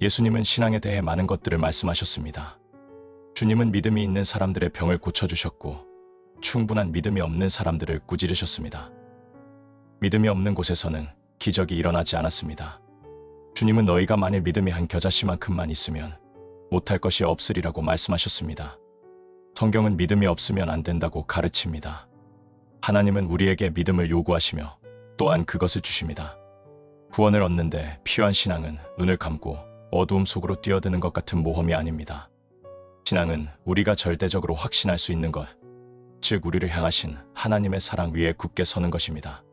예수님은 신앙에 대해 많은 것들을 말씀하셨습니다. 주님은 믿음이 있는 사람들의 병을 고쳐주셨고 충분한 믿음이 없는 사람들을 꾸지르셨습니다. 믿음이 없는 곳에서는 기적이 일어나지 않았습니다. 주님은 너희가 만일 믿음이 한 겨자씨만큼만 있으면 못할 것이 없으리라고 말씀하셨습니다. 성경은 믿음이 없으면 안 된다고 가르칩니다. 하나님은 우리에게 믿음을 요구하시며 또한 그것을 주십니다. 구원을 얻는데 필요한 신앙은 눈을 감고 어두움 속으로 뛰어드는 것 같은 모험이 아닙니다. 신앙은 우리가 절대적으로 확신할 수 있는 것, 즉 우리를 향하신 하나님의 사랑 위에 굳게 서는 것입니다.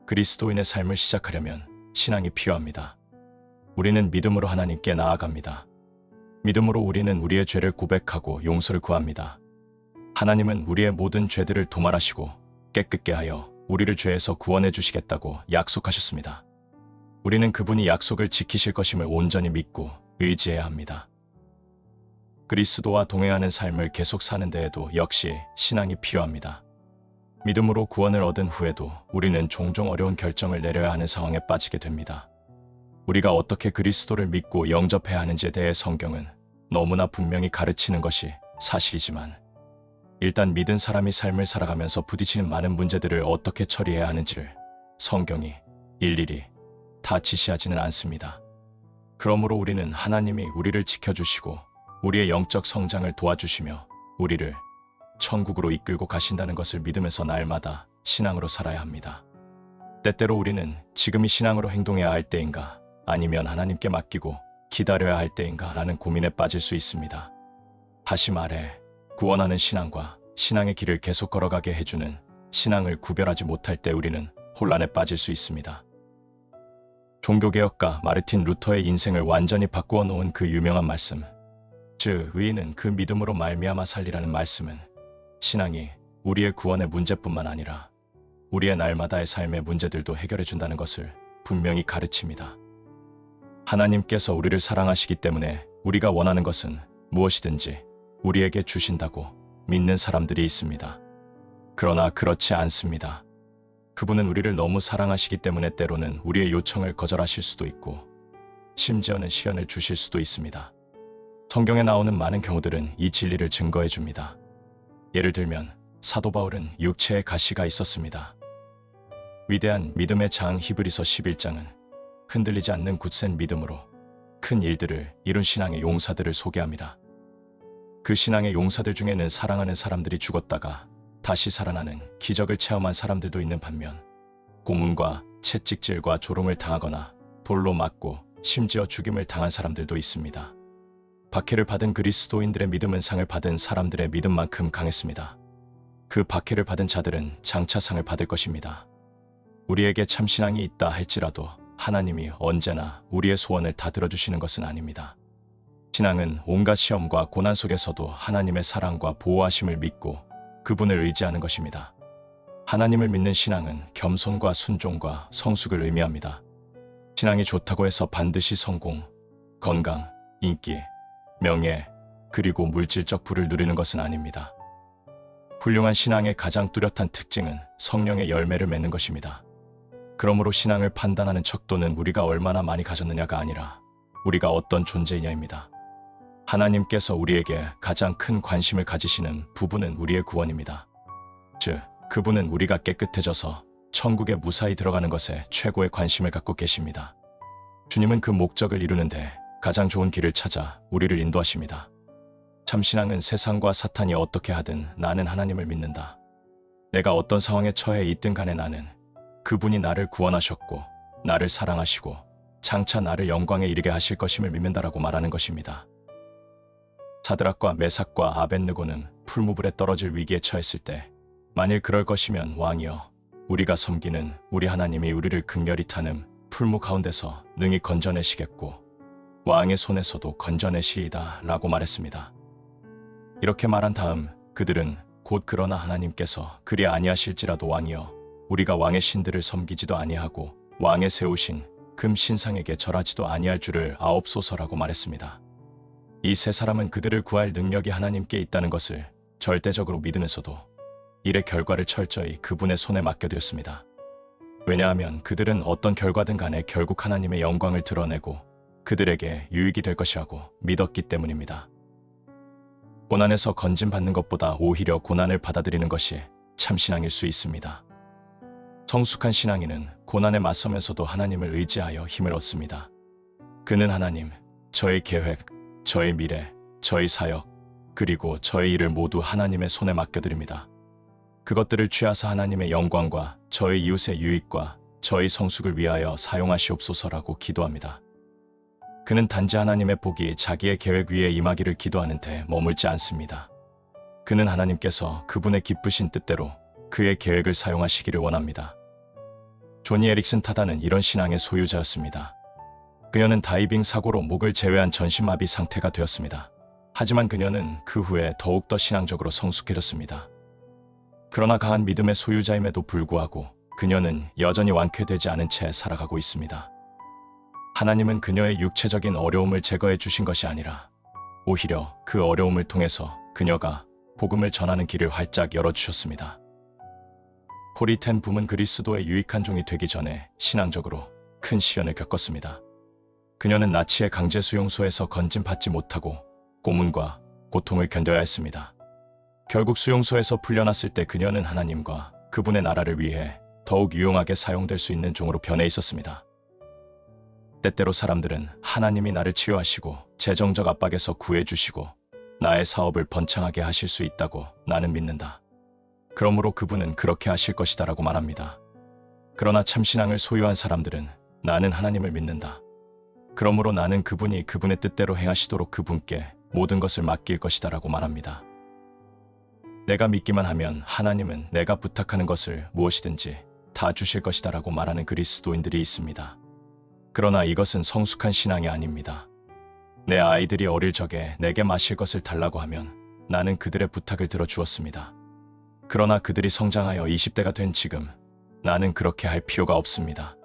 그리스도인의 삶을 시작하려면 신앙이 필요합니다. 우리는 믿음으로 하나님께 나아갑니다. 믿음으로 우리는 우리의 죄를 고백하고 용서를 구합니다. 하나님은 우리의 모든 죄들을 도말하시고 깨끗게 하여 우리를 죄에서 구원해 주시겠다고 약속하셨습니다. 우리는 그분이 약속을 지키실 것임을 온전히 믿고 의지해야 합니다. 그리스도와 동행하는 삶을 계속 사는 데에도 역시 신앙이 필요합니다. 믿음으로 구원을 얻은 후에도 우리는 종종 어려운 결정을 내려야 하는 상황에 빠지게 됩니다. 우리가 어떻게 그리스도를 믿고 영접해야 하는지에 대해 성경은 너무나 분명히 가르치는 것이 사실이지만 일단 믿은 사람이 삶을 살아가면서 부딪히는 많은 문제들을 어떻게 처리해야 하는지를 성경이 일일이 다 지시하지는 않습니다. 그러므로 우리는 하나님이 우리를 지켜주시고 우리의 영적 성장을 도와주시며 우리를 천국으로 이끌고 가신다는 것을 믿으면서 날마다 신앙으로 살아야 합니다. 때때로 우리는 지금이 신앙으로 행동해야 할 때인가 아니면 하나님께 맡기고 기다려야 할 때인가 라는 고민에 빠질 수 있습니다. 다시 말해 구원하는 신앙과 신앙의 길을 계속 걸어가게 해주는 신앙을 구별하지 못할 때 우리는 혼란에 빠질 수 있습니다. 종교개혁가 마르틴 루터의 인생을 완전히 바꾸어 놓은 그 유명한 말씀, 즉 의인은 그 믿음으로 말미암아 살리라는 말씀은 신앙이 우리의 구원의 문제뿐만 아니라 우리의 날마다의 삶의 문제들도 해결해 준다는 것을 분명히 가르칩니다. 하나님께서 우리를 사랑하시기 때문에 우리가 원하는 것은 무엇이든지 우리에게 주신다고 믿는 사람들이 있습니다. 그러나 그렇지 않습니다. 그분은 우리를 너무 사랑하시기 때문에 때로는 우리의 요청을 거절하실 수도 있고 심지어는 시련을 주실 수도 있습니다. 성경에 나오는 많은 경우들은 이 진리를 증거해 줍니다. 예를 들면 사도 바울은 육체의 가시가 있었습니다. 위대한 믿음의 장 히브리서 11장은 흔들리지 않는 굳센 믿음으로 큰 일들을 이룬 신앙의 용사들을 소개합니다. 그 신앙의 용사들 중에는 사랑하는 사람들이 죽었다가 다시 살아나는 기적을 체험한 사람들도 있는 반면 고문과 채찍질과 조롱을 당하거나 돌로 맞고 심지어 죽임을 당한 사람들도 있습니다. 박해를 받은 그리스도인들의 믿음은 상을 받은 사람들의 믿음만큼 강했습니다. 그 박해를 받은 자들은 장차 상을 받을 것입니다. 우리에게 참 신앙이 있다 할지라도 하나님이 언제나 우리의 소원을 다 들어주시는 것은 아닙니다. 신앙은 온갖 시험과 고난 속에서도 하나님의 사랑과 보호하심을 믿고 그분을 의지하는 것입니다. 하나님을 믿는 신앙은 겸손과 순종과 성숙을 의미합니다. 신앙이 좋다고 해서 반드시 성공, 건강, 인기, 명예, 그리고 물질적 부를 누리는 것은 아닙니다. 훌륭한 신앙의 가장 뚜렷한 특징은 성령의 열매를 맺는 것입니다. 그러므로 신앙을 판단하는 척도는 우리가 얼마나 많이 가졌느냐가 아니라 우리가 어떤 존재이냐입니다. 하나님께서 우리에게 가장 큰 관심을 가지시는 부분은 우리의 구원입니다. 즉, 그분은 우리가 깨끗해져서 천국에 무사히 들어가는 것에 최고의 관심을 갖고 계십니다. 주님은 그 목적을 이루는데 가장 좋은 길을 찾아 우리를 인도하십니다. 참신앙은 세상과 사탄이 어떻게 하든 나는 하나님을 믿는다. 내가 어떤 상황에 처해 있든 간에 나는 그분이 나를 구원하셨고 나를 사랑하시고 장차 나를 영광에 이르게 하실 것임을 믿는다라고 말하는 것입니다. 사드락과 메삭과 아벳느고는 풀무불에 떨어질 위기에 처했을 때 만일 그럴 것이면 왕이여 우리가 섬기는 우리 하나님이 우리를 극렬히 타는 풀무 가운데서 능히 건져내시겠고 왕의 손에서도 건져내시이다 라고 말했습니다. 이렇게 말한 다음 그들은 곧 그러나 하나님께서 그리 아니하실지라도 왕이여 우리가 왕의 신들을 섬기지도 아니하고 왕의 세우신 금 신상에게 절하지도 아니할 줄을 아옵소서라고 말했습니다. 이 세 사람은 그들을 구할 능력이 하나님께 있다는 것을 절대적으로 믿으면서도 일의 결과를 철저히 그분의 손에 맡겨두었습니다. 왜냐하면 그들은 어떤 결과든 간에 결국 하나님의 영광을 드러내고 그들에게 유익이 될 것이라고 믿었기 때문입니다. 고난에서 건진받는 것보다 오히려 고난을 받아들이는 것이 참신앙일 수 있습니다. 성숙한 신앙인은 고난에 맞서면서도 하나님을 의지하여 힘을 얻습니다. 그는 하나님, 저의 계획, 저의 미래, 저의 사역, 그리고 저의 일을 모두 하나님의 손에 맡겨드립니다. 그것들을 취하사 하나님의 영광과 저의 이웃의 유익과 저의 성숙을 위하여 사용하시옵소서라고 기도합니다. 그는 단지 하나님의 복이 자기의 계획 위에 임하기를 기도하는 데 머물지 않습니다. 그는 하나님께서 그분의 기쁘신 뜻대로 그의 계획을 사용하시기를 원합니다. 조니 에릭슨 타다는 이런 신앙의 소유자였습니다. 그녀는 다이빙 사고로 목을 제외한 전신마비 상태가 되었습니다. 하지만 그녀는 그 후에 더욱더 신앙적으로 성숙해졌습니다. 그러나 강한 믿음의 소유자임에도 불구하고 그녀는 여전히 완쾌되지 않은 채 살아가고 있습니다. 하나님은 그녀의 육체적인 어려움을 제거해 주신 것이 아니라 오히려 그 어려움을 통해서 그녀가 복음을 전하는 길을 활짝 열어주셨습니다. 코리 텐 붐은 그리스도의 유익한 종이 되기 전에 신앙적으로 큰 시련을 겪었습니다. 그녀는 나치의 강제 수용소에서 건진받지 못하고 고문과 고통을 견뎌야 했습니다. 결국 수용소에서 풀려났을 때 그녀는 하나님과 그분의 나라를 위해 더욱 유용하게 사용될 수 있는 종으로 변해 있었습니다. 때때로 사람들은 하나님이 나를 치유하시고 재정적 압박에서 구해주시고 나의 사업을 번창하게 하실 수 있다고 나는 믿는다. 그러므로 그분은 그렇게 하실 것이다 라고 말합니다. 그러나 참신앙을 소유한 사람들은 나는 하나님을 믿는다. 그러므로 나는 그분이 그분의 뜻대로 행하시도록 그분께 모든 것을 맡길 것이다 라고 말합니다. 내가 믿기만 하면 하나님은 내가 부탁하는 것을 무엇이든지 다 주실 것이다 라고 말하는 그리스도인들이 있습니다. 그러나 이것은 성숙한 신앙이 아닙니다. 내 아이들이 어릴 적에 내게 마실 것을 달라고 하면 나는 그들의 부탁을 들어주었습니다. 그러나 그들이 성장하여 20대가 된 지금 나는 그렇게 할 필요가 없습니다.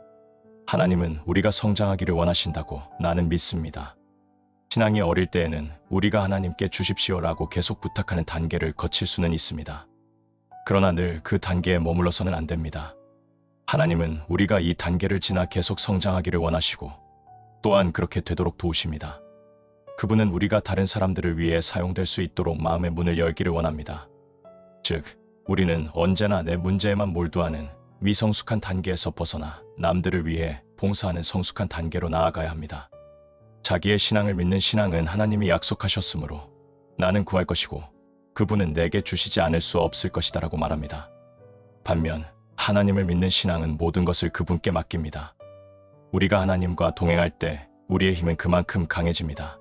하나님은 우리가 성장하기를 원하신다고 나는 믿습니다. 신앙이 어릴 때에는 우리가 하나님께 주십시오라고 계속 부탁하는 단계를 거칠 수는 있습니다. 그러나 늘 그 단계에 머물러서는 안 됩니다. 하나님은 우리가 이 단계를 지나 계속 성장하기를 원하시고 또한 그렇게 되도록 도우십니다. 그분은 우리가 다른 사람들을 위해 사용될 수 있도록 마음의 문을 열기를 원합니다. 즉, 우리는 언제나 내 문제에만 몰두하는 미성숙한 단계에서 벗어나 남들을 위해 봉사하는 성숙한 단계로 나아가야 합니다. 자기의 신앙을 믿는 신앙은 하나님이 약속하셨으므로 나는 구할 것이고 그분은 내게 주시지 않을 수 없을 것이다 라고 말합니다. 반면 하나님을 믿는 신앙은 모든 것을 그분께 맡깁니다. 우리가 하나님과 동행할 때 우리의 힘은 그만큼 강해집니다.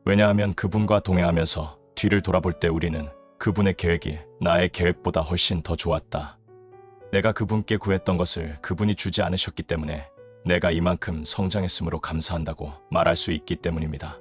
왜냐하면 그분과 동행하면서 뒤를 돌아볼 때 우리는 그분의 계획이 나의 계획보다 훨씬 더 좋았다. 내가 그분께 구했던 것을 그분이 주지 않으셨기 때문에 내가 이만큼 성장했으므로 감사한다고 말할 수 있기 때문입니다.